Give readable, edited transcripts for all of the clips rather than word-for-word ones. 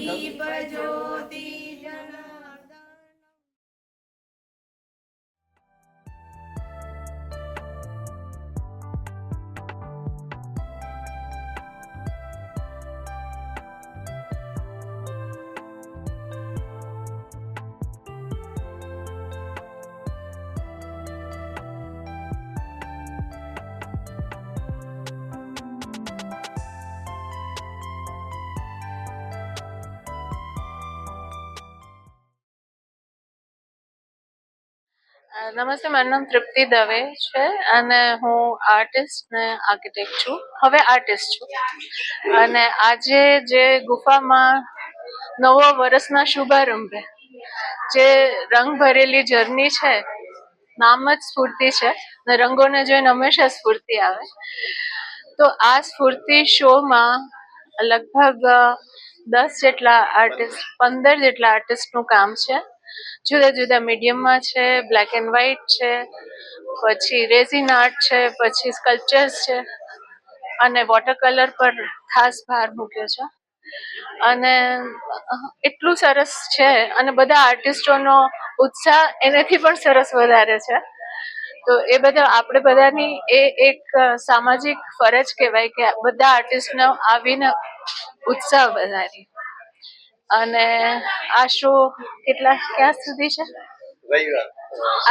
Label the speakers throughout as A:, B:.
A: દીપ જ્યોતિ જનાર્દન।
B: નમસ્તે, મારું નામ તૃપ્તિ દવે છે અને હું આર્ટિસ્ટ ને આર્કિટેક્ટ છું, હવે આર્ટિસ્ટ છું। અને આજે જે ગુફામાં નવા વર્ષના શુભારંભે જે રંગ ભરેલી જર્ની છે, નામ જ સ્ફૂર્તિ છે ને રંગોને જોઈને હંમેશા સ્ફૂર્તિ આવે। તો આ સ્ફૂર્તિ શોમાં લગભગ 10 જેટલા આર્ટિસ્ટ 15 જેટલા આર્ટિસ્ટનું કામ છે। જુદા જુદા મીડિયમમાં છે, બ્લેક એન્ડ વ્હાઈટ છે, પછી રેઝિન આર્ટ છે, પછી સ્કલ્પચર્સ છે અને વોટર કલર પર ખાસ ભાર મૂક્યો છે। અને એટલું સરસ છે અને બધા આર્ટિસ્ટોનો ઉત્સાહ એનાથી પણ સરસ વધારે છે। તો એ બધા આપણે બધાની એ એક સામાજિક ફરજ કહેવાય કે બધા આર્ટિસ્ટનો આવીને ઉત્સાહ વધારી। અને આ શો ક્યાં સુધી છે?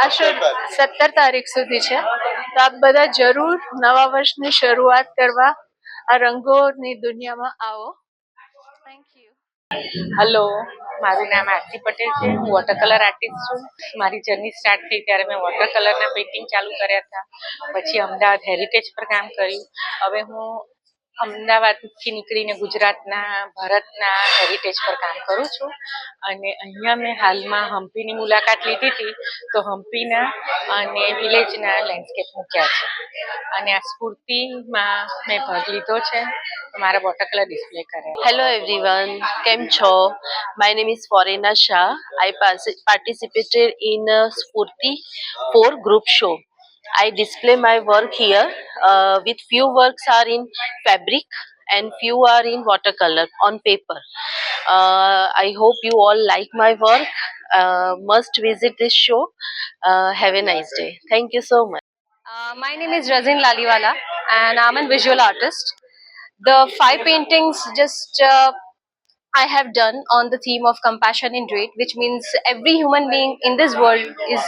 B: આ શો 17 તારીખ સુધી છે। તો આપ બધા જરૂર નવા વર્ષની શરૂઆત કરવા આ રંગોની દુનિયામાં આવો। Thank you.
C: હેલો, મારું નામ આરતી પટેલ છે। હું વોટર કલર આર્ટિસ્ટ છું। મારી જર્ની સ્ટાર્ટ થઈ ત્યારે મેં વોટર કલરના પેઇન્ટિંગ ચાલુ કર્યા હતા, પછી અમદાવાદ હેરિટેજ પર કામ કર્યું। હવે હું અમદાવાદથી નીકળીને ગુજરાતના ભારતના હેરિટેજ પર કામ કરું છું અને અહીંયા મેં હાલમાં હમ્પીની મુલાકાત લીધી હતી। તો હમ્પીના અને વિલેજના લેન્ડસ્કેપ મૂક્યા છે અને આ સ્ફૂર્તિમાં મેં ભાગ લીધો છે, મારા વોટર કલર ડિસ્પ્લે કર્યા।
D: Hello everyone, Kem Cho. My name is Forena Shah. I participated in Spurti 4 group show. I display my work here. With few works are in fabric and few are in watercolor on paper. I hope you all like my work. Must visit this show. Have a nice day. Thank you so much.
E: My name is Razin Laliwala and I'm a visual artist. The 5 paintings I have done on the theme of compassion in trade, which means every human being in this world is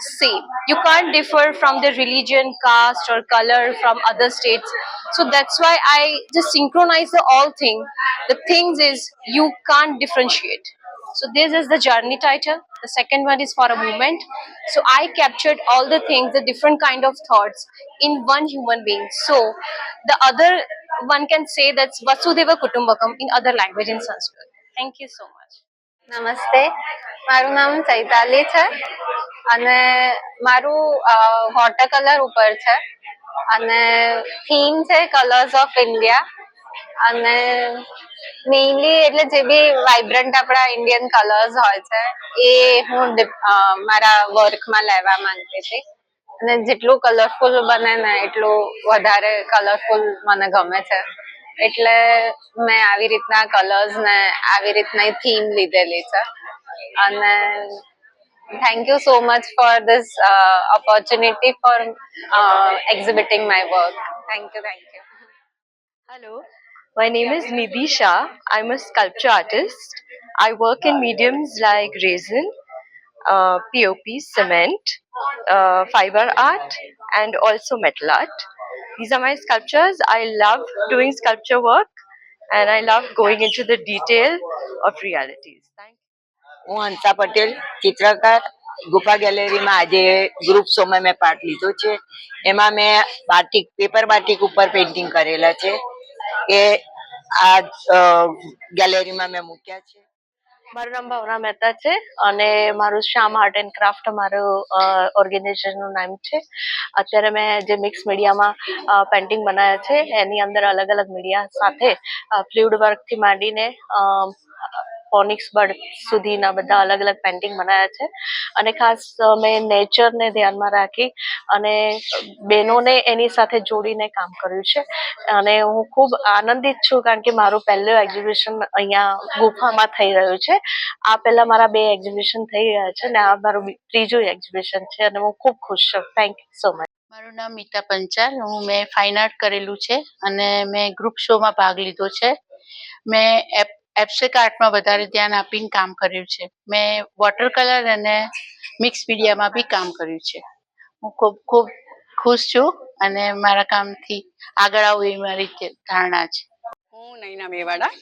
E: same. You can't differ from the religion, caste or color from other states. So that's why I just synchronize the all thing. The things is you can't differentiate. So this is the journey title. The second one is for a movement. So I captured all the things, the different kind of thoughts in one human being. So the other one can say that's Vasudhaiva Kutumbakam in other language in Sanskrit. Thank you so much.
F: નમસ્તે, મારું નામ ચૈતાલી છે અને મારું water colour ઉપર છે અને theme છે કલર્સ ઓફ ઇન્ડિયા અને મેઇનલી એટલે જે બી વાઇબ્રન્ટ આપણા ઇન્ડિયન કલર્સ હોય છે એ હું મારા વર્કમાં લેવા માંગતી હતી અને જેટલું કલરફુલ બને ને એટલું વધારે કલરફુલ મને ગમે છે, એટલે મેં આવી રીતના કલર્સ ને આવી રીતના થીમ લીધેલી છે અને thank you so much for this opportunity four exhibiting my work. Thank you.
G: Hello, my name is Nidhi Shah. I'm a sculpture artist. I work in mediums like resin, POP, cement, fiber art, and also metal art. These are my sculptures. I love doing sculpture work and I love going into the detail of realities. Thank you.
H: હું હંસા પટેલ ચિત્રકાર ગુફા ગેલેરીમાં આજે group શોમાં મેં part લીધો છે। એમાં મેં બાટિક પેપર બાટિક ઉપર પેઇન્ટિંગ કરેલા છે એ આ ગેલેરીમાં મેં મૂક્યા છે।
D: મારું નામ ભાવના મહેતા છે અને મારું શ્યામ આર્ટ એન્ડ ક્રાફ્ટ મારું ઓર્ગેનાઇઝેશનનું નામ છે। અત્યારે મેં જે મિક્સ મીડિયામાં પેઇન્ટિંગ બનાવ્યા છે એની અંદર અલગ અલગ મીડિયા સાથે ફ્લુઇડ વર્કથી માંડીને ફોનિક્સ બર્ડ સુધીના બધા અલગ અલગ પેઇન્ટિંગ બનાવ્યા છે. અને ખાસ મેં નેચરને ધ્યાનમાં રાખી અને બહેનોને એની સાથે જોડીને કામ કર્યું છે. અને હું ખૂબ આનંદિત છું કારણ કે મારું પહેલું એક્ઝિબિશન અહીંયા ગુફામાં થઈ રહ્યું છે. આ પહેલા મારા 2 એક્ઝિબિશન થઈ ગયા છે અને આ મારું ત્રીજું એક્ઝિબિશન છે અને હું ખૂબ ખુશ છું. Thank you so much.
I: મારું નામ મીતા પંચાલ. મેં ફાઇન આર્ટ કરેલું છે અને મેં ગ્રુપ શોમાં ભાગ લીધો છે. મેં એબ્સ્ટ્રેક્ટ આર્ટમાં વધારે ધ્યાન આપીને કામ કર્યું છે. મેં વોટર કલર અને મિક્સ મીડિયામાં બી કામ કર્યું છે. હું ખૂબ ખૂબ ખુશ છું અને મારા કામથી આગળ આવું એ મારી ધારણા છે.
J: હું નૈના મેવાડા,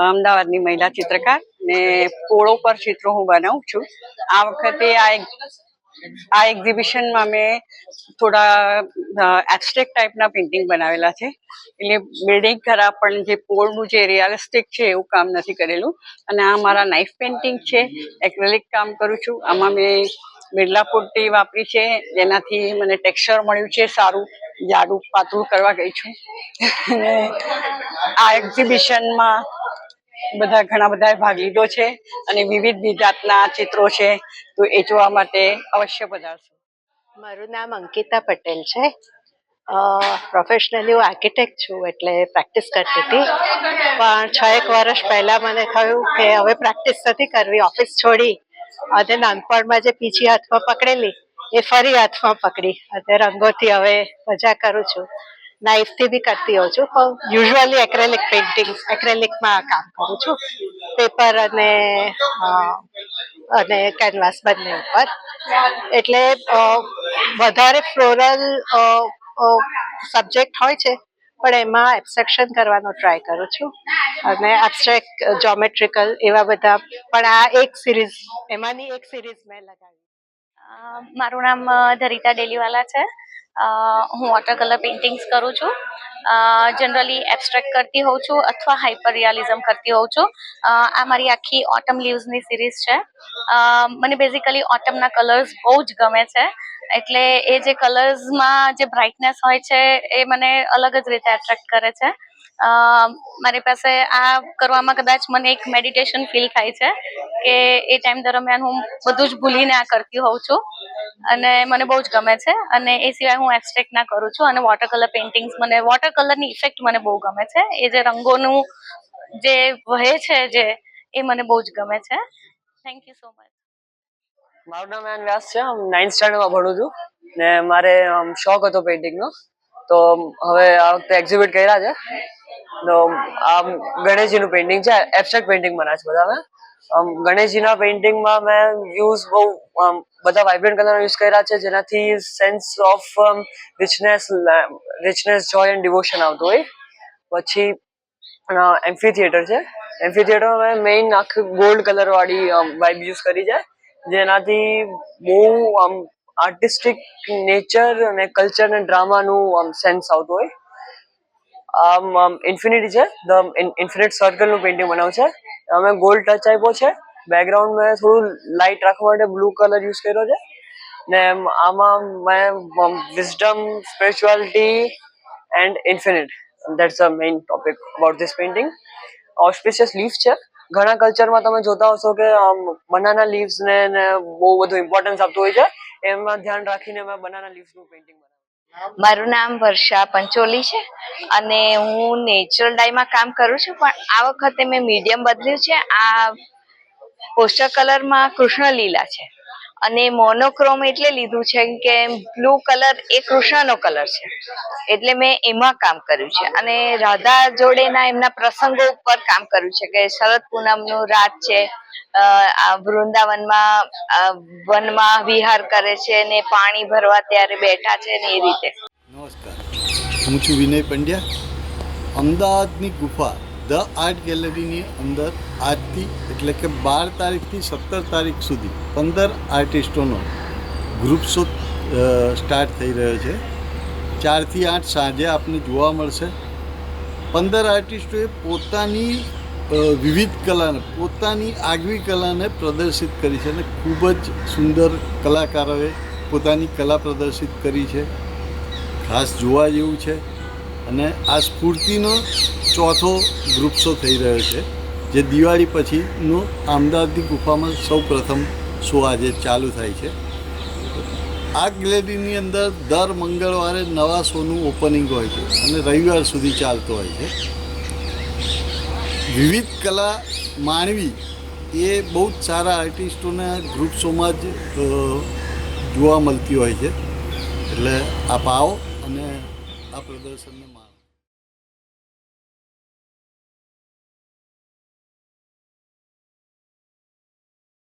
J: અમદાવાદની મહિલા ચિત્રકાર ને પોળો પર ચિત્રો હું બનાવું છું. આ વખતે આ એક્ઝિબિશનમાં મેં થોડા એબ્સ્ટ્રેક્ટ ટાઈપના પેઇન્ટિંગ બનાવેલા છે. એટલે બિલ્ડિંગ ખરા પણ જે પોળનું જે રિયાલિસ્ટિક છે એવું કામ નથી કરેલું. અને આ મારા નાઇફ પેઇન્ટિંગ છે. એક્રેલિક કામ કરું છું. આમાં મેં બિરલા પુટ્ટી વાપરી છે જેનાથી મને ટેક્સચર મળ્યું છે સારું. જાડું પાતળું કરવા ગઈ છું. અને આ એક્ઝિબિશનમાં ઘણા બધાએ ભાગ લીધો છે અને વિવિધ જાતના ચિત્રો છે, તો એ જોવા માટે અવશ્ય પધારશો.
K: મારું નામ અંકિતા પટેલ છે. પ્રોફેશનલી હું આર્કિટેક્ટ છું એટલે પ્રેક્ટિસ કરતી હતી, પણ 6 વર્ષ પહેલાં મને થયું કે હવે પ્રેક્ટિસ નથી કરવી, ઓફિસ છોડી અને નાનપણમાં જે પીછી હાથમાં પકડેલી એ ફરી હાથમાં પકડી અને રંગોથી હવે મજા કરું છું. નાઇફથી બી કરતી હોઉં છું, પણ યુઝ્યુઅલી એક્રેલિક પેઇન્ટિંગ એક્રેલિકમાં કામ કરું છું, પેપર અને કેનવાસ બંને ઉપર. એટલે વધારે ફ્લોરલ સબ્જેક્ટ હોય છે પણ એમાં એબ્સ્ટ્રેક્શન કરવાનો ટ્રાય કરું છું અને એબ્સ્ટ્રેક્ટ જોમેટ્રિકલ એવા બધા. પણ આ એક સિરીઝ એમાંની એક સિરીઝ મેં લગાવી.
E: મારું નામ ધરિતા ડેલીવાલા છે. હું વોટર કલર પેઇન્ટિંગ્સ કરું છું. જનરલી એબ્સ્ટ્રેક્ટ કરતી હોઉં છું અથવા હાઇપર રિયાલિઝમ કરતી હોઉં છું. આ મારી આખી ઓટમ લીવ્સની સિરીઝ છે. મને બેઝિકલી ઓટમના કલર્સ બહુ જ ગમે છે, એટલે એ જે કલર્સમાં જે બ્રાઇટનેસ હોય છે એ મને અલગ જ રીતે એટ્રેક્ટ કરે છે. મારી પાસે આ કરવામાં કદાચ મને એક મેડિટેશન ફીલ થાય છે કે એ ટાઈમ દરમિયાન હું બધું જ ભૂલીને આ કરતી હોઉં છું અને મને બહુ જ ગમે છે. અને એ સિવાય હું એબ્સ્ટ્રેક્ટના કરું છું અને વોટર કલર પેઇન્ટિંગ્સ મને વોટર કલરની ઇફેક્ટ મને બહુ ગમે છે. એ જે રંગોનું જે વહે છે જે એ મને બહુ જ ગમે છે. Thank you so much.
L: મારું નામ આયન વ્યાસ છે. હું 9th સ્ટાન્ડર્ડમાં ભણું છું ને મારે શોખ હતો પેઇન્ટિંગનો, તો હવે આ વખતે એક્ઝિબિટ કર્યા છે. તો આ ગણેશજીનું પેઇન્ટિંગ છે. એબ્સ્ટ્રેક્ટ પેઇન્ટિંગ બનાવે છે બધા. મેં ગણેશજીના પેઇન્ટિંગમાં મેં યુઝ બહુ બધા વાઇબ્રન્ટ કલર યુઝ કર્યા છે જેનાથી sense of richness joy and devotion આવતું હોય. પછી એમ્ફી થિયેટર છે. એમ્ફી થિયેટરમાં મેં મેઇન આખી ગોલ્ડ કલર વાળી વાઇબ યુઝ કરી છે જેનાથી બહુ આર્ટિસ્ટિક નેચર અને કલ્ચર અને ડ્રામાનું સેન્સ આવતું હોય. ઇન્ફિનિટી છે. ધ ઇન્ફિનિટ સર્કલનું પેઇન્ટિંગ બનાવ્યું છે. અમે ગોલ્ડ ટચ આપ્યો છે. બેકગ્રાઉન્ડ મેં થોડું લાઇટ રાખવા માટે બ્લુ કલર યુઝ કર્યો છે ને આમાં મેં wisdom, spirituality and infinite, that's the main topic about this painting. Auspicious leaves છે. ઘણા કલ્ચરમાં તમે જોતા હશો કે બનાના લીવ્સ ને બહુ બધું ઇમ્પોર્ટન્સ આપતું હોય છે. એમાં ધ્યાન રાખીને મેં બનાના લીવ્સનું પેઇન્ટિંગ બનાવ્યું.
G: મારું નામ વર્ષા પંચોલી છે અને હું નેચરલ ડાયમાં કામ કરું છું, પણ આ વખતે મેં મીડિયમ બદલ્યું છે. આ પોસ્ટર કલરમાં કૃષ્ણ લીલા છે અને મોનોક્રોમ એટલે લીધું છે કે બ્લુ કલર એ કૃષ્ણનો કલર છે એટલે મેં એમાં કામ કર્યું છે. અને રાધા જોડેના એમના પ્રસંગો ઉપર કામ કર્યું છે કે શરદ પૂનમનું રાત છે, વૃંદાવનમાં વનમાં વિહાર કરે છે ને પાણી ભરવા ત્યારે બેઠા છે ને એ રીતે.
M: નમસ્કાર, હું છું વિનય પંડ્યા. અમદાવાદની ગુફા ધ આર્ટ ગેલેરીની અંદર આજથી એટલે કે 12 તારીખથી 17 તારીખ સુધી 15 આર્ટિસ્ટોનો ગ્રુપ શો સ્ટાર્ટ થઈ રહ્યો છે. 4 થી 8 સાંજે આપને જોવા મળશે. 15 આર્ટિસ્ટોએ પોતાની વિવિધ કલાને, પોતાની આગવી કલાને પ્રદર્શિત કરી છે અને ખૂબ જ સુંદર કલાકારોએ પોતાની કલા પ્રદર્શિત કરી છે. ખાસ જોવા જેવું છે. અને આ સ્ફૂર્તિનો ચોથો ગ્રુપ શો થઈ રહ્યો છે. જે દિવાળી પછીનું અમદાવાદની ગુફામાં સૌ પ્રથમ શો આજે ચાલુ થાય છે. આ ગેલેરીની અંદર દર મંગળવારે નવા શોનું ઓપનિંગ હોય છે અને રવિવાર સુધી ચાલતો હોય છે. વિવિધ કલા માણવી એ બહુ જ સારા આર્ટિસ્ટોના ગ્રુપ શોમાં જ જોવા મળતી હોય છે. એટલે આપ આવો અને આ પ્રદર્શનને